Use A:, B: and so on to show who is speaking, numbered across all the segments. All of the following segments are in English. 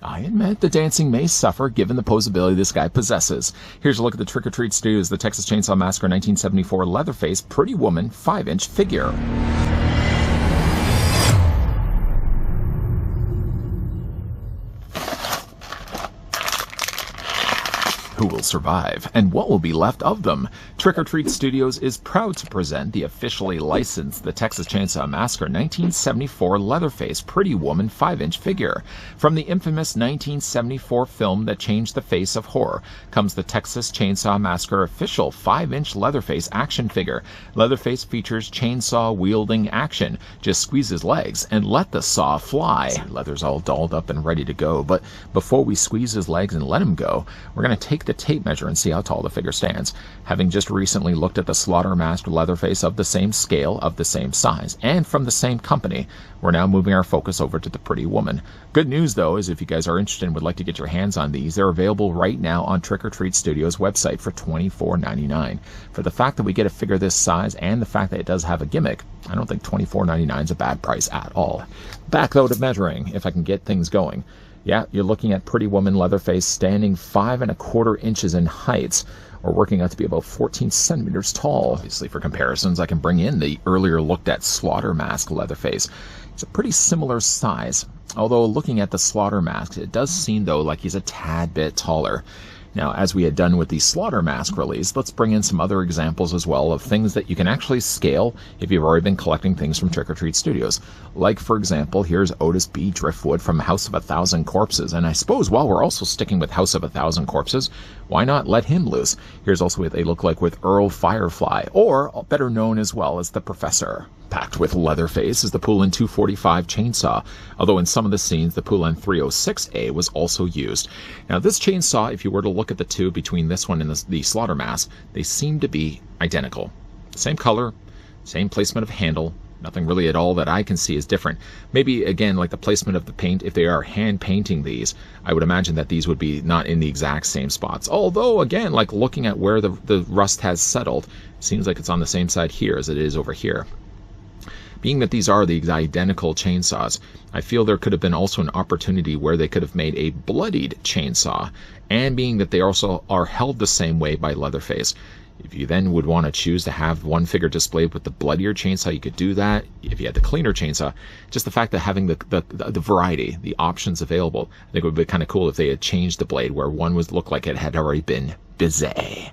A: I admit the dancing may suffer given the posability this guy possesses. Here's a look at the Trick-or-Treat Studios, the Texas Chainsaw Massacre 1974 Leatherface Pretty Woman 5-inch figure. Who will survive, and what will be left of them? Trick-or-Treat Studios is proud to present the officially licensed The Texas Chainsaw Massacre 1974 Leatherface Pretty Woman 5-inch figure. From the infamous 1974 film that changed the face of horror comes the Texas Chainsaw Massacre official 5-inch Leatherface action figure. Leatherface features chainsaw-wielding action. Just squeeze his legs and let the saw fly. Leather's all dolled up and ready to go, but before we squeeze his legs and let him go, we're going to take the tape measure and see how tall the figure stands. Having just recently looked at the slaughter masked Leatherface of the same scale, of the same size, and from the same company, we're now moving our focus over to the Pretty Woman. Good news, though, is if you guys are interested and would like to get your hands on these, they're available right now on Trick-or-Treat Studios' website for $24.99. For the fact that we get a figure this size and the fact that it does have a gimmick, I don't think $24.99 is a bad price at all. Back, though, to measuring, if I can get things going. Yeah, you're looking at Pretty Woman Leatherface standing 5¼ inches in height, or working out to be about 14 centimeters tall. Obviously, for comparisons, I can bring in the earlier looked at Slaughter Mask Leatherface. It's a pretty similar size, although looking at the Slaughter Mask, it does seem, though, like he's a tad bit taller. Now, as we had done with the Slaughter Mask release, let's bring in some other examples as well of things that you can actually scale if you've already been collecting things from Trick-or-Treat Studios. Like, for example, here's Otis B. Driftwood from House of a Thousand Corpses. And I suppose while we're also sticking with House of a Thousand Corpses, why not let him loose? Here's also what they look like with Earl Firefly, or better known as well as the Professor. Packed with Leatherface is the Poulin 245 chainsaw, although in some of the scenes the Poulin 306A was also used. Now this chainsaw, if you were to look at the two between this one and the Slaughter Mask, they seem to be identical. Same color, same placement of handle, nothing really at all that I can see is different. Maybe again like the placement of the paint, if they are hand painting these, I would imagine that these would be not in the exact same spots. Although again, like looking at where the rust has settled, it seems like it's on the same side here as it is over here. Being that these are the identical chainsaws, I feel there could have been also an opportunity where they could have made a bloodied chainsaw, and being that they also are held the same way by Leatherface. If you then would want to choose to have one figure displayed with the bloodier chainsaw, you could do that. If you had the cleaner chainsaw, just the fact that having the variety, the options available, I think it would be kind of cool if they had changed the blade where one would look like it had already been busy.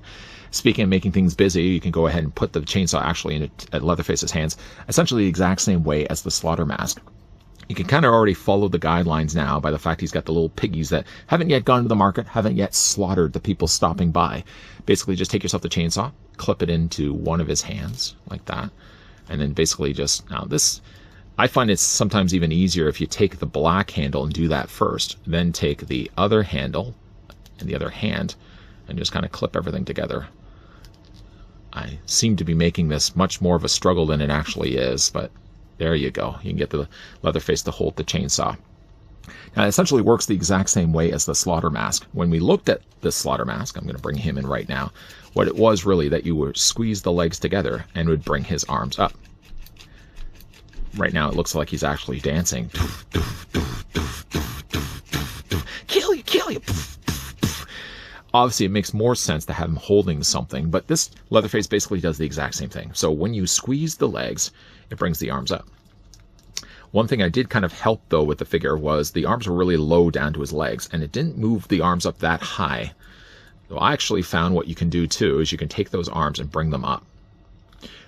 A: Speaking of making things busy, you can go ahead and put the chainsaw actually in Leatherface's hands, essentially the exact same way as the Slaughter Mask. You can kind of already follow the guidelines now by the fact he's got the little piggies that haven't yet gone to the market, haven't yet slaughtered the people stopping by. Basically, just take yourself the chainsaw, clip it into one of his hands, like that, and then basically just, now this, I find it's sometimes even easier if you take the black handle and do that first, then take the other handle and the other hand, and just kind of clip everything together. I seem to be making this much more of a struggle than it actually is, but there you go. You can get the Leatherface to hold the chainsaw. Now, it essentially works the exact same way as the Slaughter Mask. When we looked at the Slaughter Mask, I'm going to bring him in right now, what it was really that you would squeeze the legs together and would bring his arms up. Right now, it looks like he's actually dancing. Kill you, kill you. Obviously, it makes more sense to have him holding something, but this Leatherface basically does the exact same thing. So when you squeeze the legs, it brings the arms up. One thing I did kind of help, though, with the figure was the arms were really low down to his legs, and it didn't move the arms up that high. So I actually found what you can do, too, is you can take those arms and bring them up.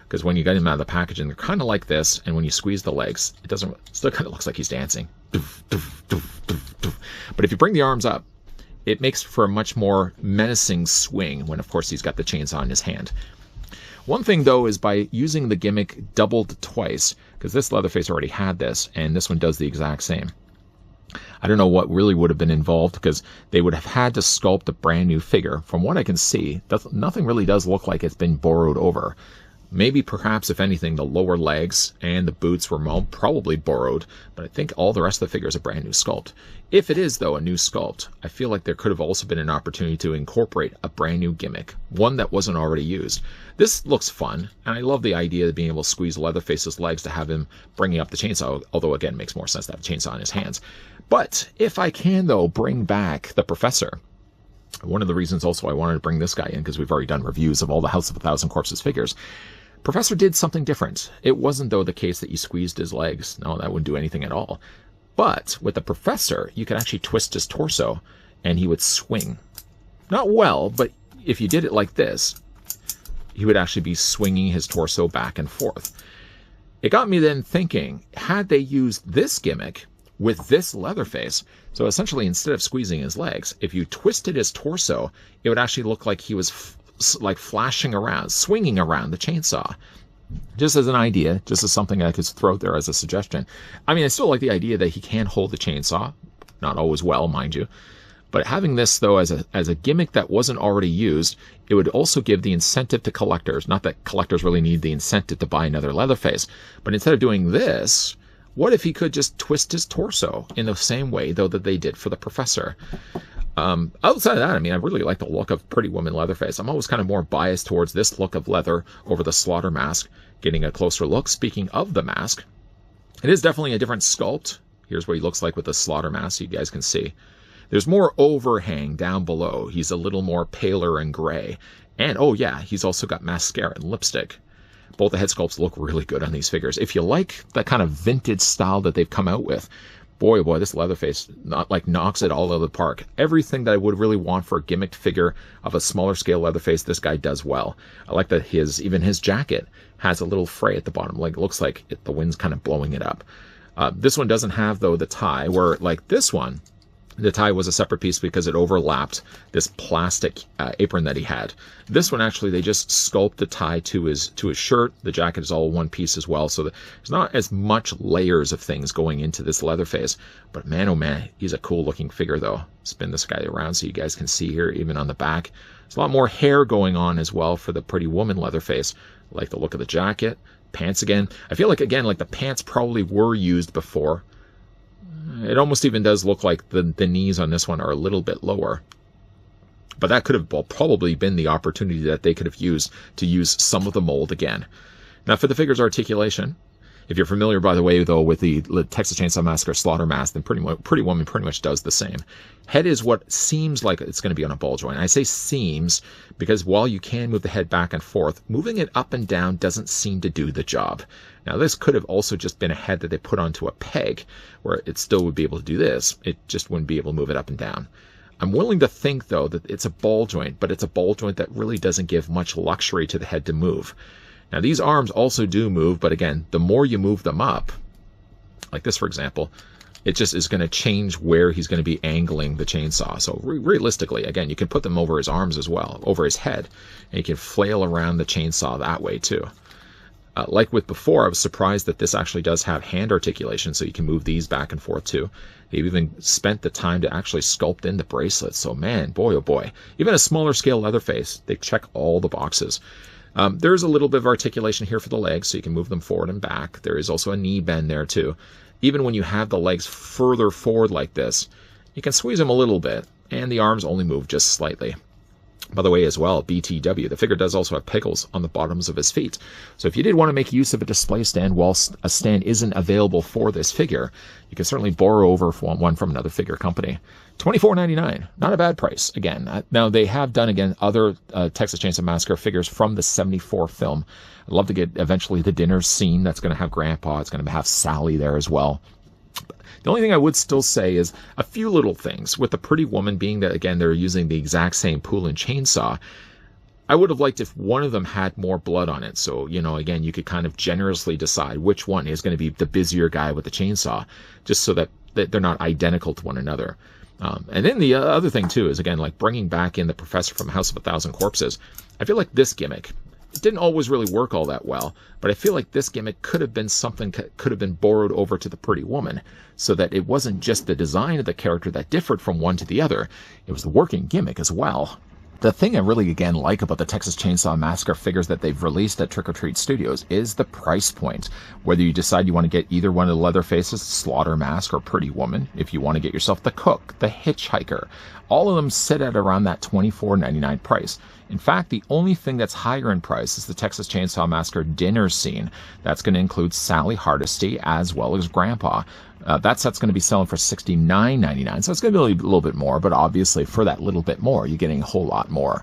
A: Because when you get him out of the packaging, they're kind of like this, and when you squeeze the legs, it still kind of looks like he's dancing. But if you bring the arms up, it makes for a much more menacing swing when, of course, he's got the chainsaw in his hand. One thing, though, is by using the gimmick doubled twice, because this Leatherface already had this, and this one does the exact same. I don't know what really would have been involved, because they would have had to sculpt a brand new figure. From what I can see, nothing really does look like it's been borrowed over. Maybe perhaps, if anything, the lower legs and the boots were probably borrowed, but I think all the rest of the figure is a brand new sculpt. If it is, though, a new sculpt, I feel like there could have also been an opportunity to incorporate a brand new gimmick, one that wasn't already used. This looks fun, and I love the idea of being able to squeeze Leatherface's legs to have him bringing up the chainsaw, although, again, it makes more sense to have a chainsaw in his hands. But if I can, though, bring back the Professor. One of the reasons also I wanted to bring this guy in, because we've already done reviews of all the House of a Thousand Corpses figures. Professor did something different. It wasn't, though, the case that you squeezed his legs. No, that wouldn't do anything at all. But with the Professor, you could actually twist his torso, and he would swing. Not well, but if you did it like this, he would actually be swinging his torso back and forth. It got me then thinking, had they used this gimmick with this Leatherface, so essentially instead of squeezing his legs, if you twisted his torso, it would actually look like he was like flashing around, swinging around the chainsaw. Just as an idea, just as something I could throw there as a suggestion. I mean, I still like the idea that he can hold the chainsaw, not always well, mind you. But having this, though, as a gimmick that wasn't already used, it would also give the incentive to collectors. Not that collectors really need the incentive to buy another Leatherface, but instead of doing this, what if he could just twist his torso in the same way, though, that they did for the Professor? Outside of that, I mean, I really like the look of Pretty Woman Leatherface. I'm always kind of more biased towards this look of leather over the Slaughter mask. Getting a closer look, speaking of the mask, it is definitely a different sculpt. Here's what he looks like with the Slaughter mask, so you guys can see. There's more overhang down below. He's a little more paler and gray. And, oh yeah, he's also got mascara and lipstick. Both the head sculpts look really good on these figures. If you like that kind of vintage style that they've come out with, boy, oh boy, this Leatherface knocks it all out of the park. Everything that I would really want for a gimmicked figure of a smaller scale Leatherface, this guy does well. I like that even his jacket has a little fray at the bottom. Like, it looks like the wind's kind of blowing it up. This one doesn't have, though, the tie, where, like this one, the tie was a separate piece because it overlapped this plastic apron that he had. This one, actually, they just sculpt the tie to his shirt. The jacket is all one piece as well, so there's not as much layers of things going into this Leatherface. But man, oh man, he's a cool-looking figure, though. Spin this guy around so you guys can see here, even on the back. There's a lot more hair going on as well for the Pretty Woman Leatherface. I like the look of the jacket. Pants again. I feel like, again, like the pants probably were used before. It almost even does look like the knees on this one are a little bit lower. But that could have probably been the opportunity that they could have used to use some of the mold again. Now, for the figure's articulation, if you're familiar, by the way, though, with the Texas Chainsaw Massacre Slaughter mask, then Pretty Woman pretty much does the same. Head is what seems like it's going to be on a ball joint. I say seems because while you can move the head back and forth, moving it up and down doesn't seem to do the job. Now, this could have also just been a head that they put onto a peg, where it still would be able to do this. It just wouldn't be able to move it up and down. I'm willing to think, though, that it's a ball joint, but it's a ball joint that really doesn't give much luxury to the head to move. Now, these arms also do move, but again, the more you move them up, like this, for example, it just is going to change where he's going to be angling the chainsaw. So realistically, again, you can put them over his arms as well, over his head, and you can flail around the chainsaw that way too. Like with before, I was surprised that this actually does have hand articulation, so you can move these back and forth too. They've even spent the time to actually sculpt in the bracelets. So man, boy oh boy, even a smaller scale Leatherface, they check all the boxes. There's a little bit of articulation here for the legs, so you can move them forward and back. There is also a knee bend there too. Even when you have the legs further forward like this, you can squeeze them a little bit, and the arms only move just slightly. By the way, as well, BTW, the figure does also have pickles on the bottoms of his feet. So if you did want to make use of a display stand whilst a stand isn't available for this figure, you can certainly borrow over one from another figure company. $24.99, not a bad price. Again, now they have done, again, other Texas Chainsaw Massacre figures from the 74 film. I'd love to get eventually the dinner scene that's going to have Grandpa. It's going to have Sally there as well. The only thing I would still say is a few little things. With the Pretty Woman being that, again, they're using the exact same pool and chainsaw, I would have liked if one of them had more blood on it. So, you know, again, you could kind of generously decide which one is going to be the busier guy with the chainsaw, just so that they're not identical to one another. And then the other thing, too, is, again, like bringing back in the Professor from House of a Thousand Corpses. I feel like this gimmick, it didn't always really work all that well, but I feel like this gimmick could have been something could have been borrowed over to the Pretty Woman, so that it wasn't just the design of the character that differed from one to the other. It was the working gimmick as well. The thing I really, again, like about the Texas Chainsaw Massacre figures that they've released at Trick or Treat Studios is the price point. Whether you decide you want to get either one of the Leatherfaces, Slaughter Mask, or Pretty Woman, if you want to get yourself the Cook, the Hitchhiker, all of them sit at around that $24.99 price. In fact, the only thing that's higher in price is the Texas Chainsaw Massacre dinner scene. That's going to include Sally Hardesty as well as Grandpa. That set's going to be selling for $69.99, so it's going to be a little bit more, but obviously for that little bit more, you're getting a whole lot more.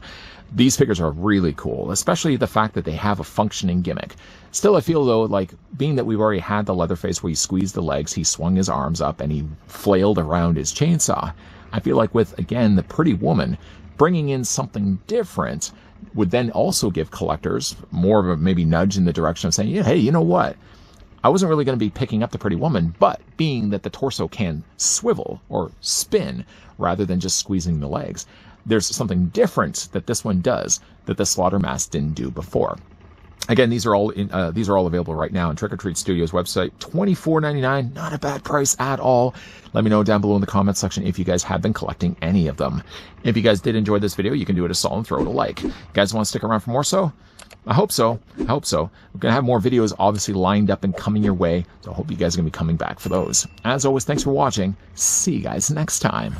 A: These figures are really cool, especially the fact that they have a functioning gimmick. Still, I feel, though, like, being that we've already had the Leatherface where he squeezed the legs, he swung his arms up, and he flailed around his chainsaw, I feel like with, again, the Pretty Woman, bringing in something different would then also give collectors more of a maybe nudge in the direction of saying, yeah, hey, you know what? I wasn't really going to be picking up the Pretty Woman, but being that the torso can swivel or spin rather than just squeezing the legs, there's something different that this one does that the Slaughter Mask didn't do before. Again, these are all available right now on Trick or Treat Studios website. $24.99, not a bad price at all. Let me know down below in the comments section if you guys have been collecting any of them. If you guys did enjoy this video, you can do it a solid and throw it a like. You guys want to stick around for more so? I hope so. We're going to have more videos obviously lined up and coming your way, so I hope you guys are going to be coming back for those. As always, thanks for watching. See you guys next time.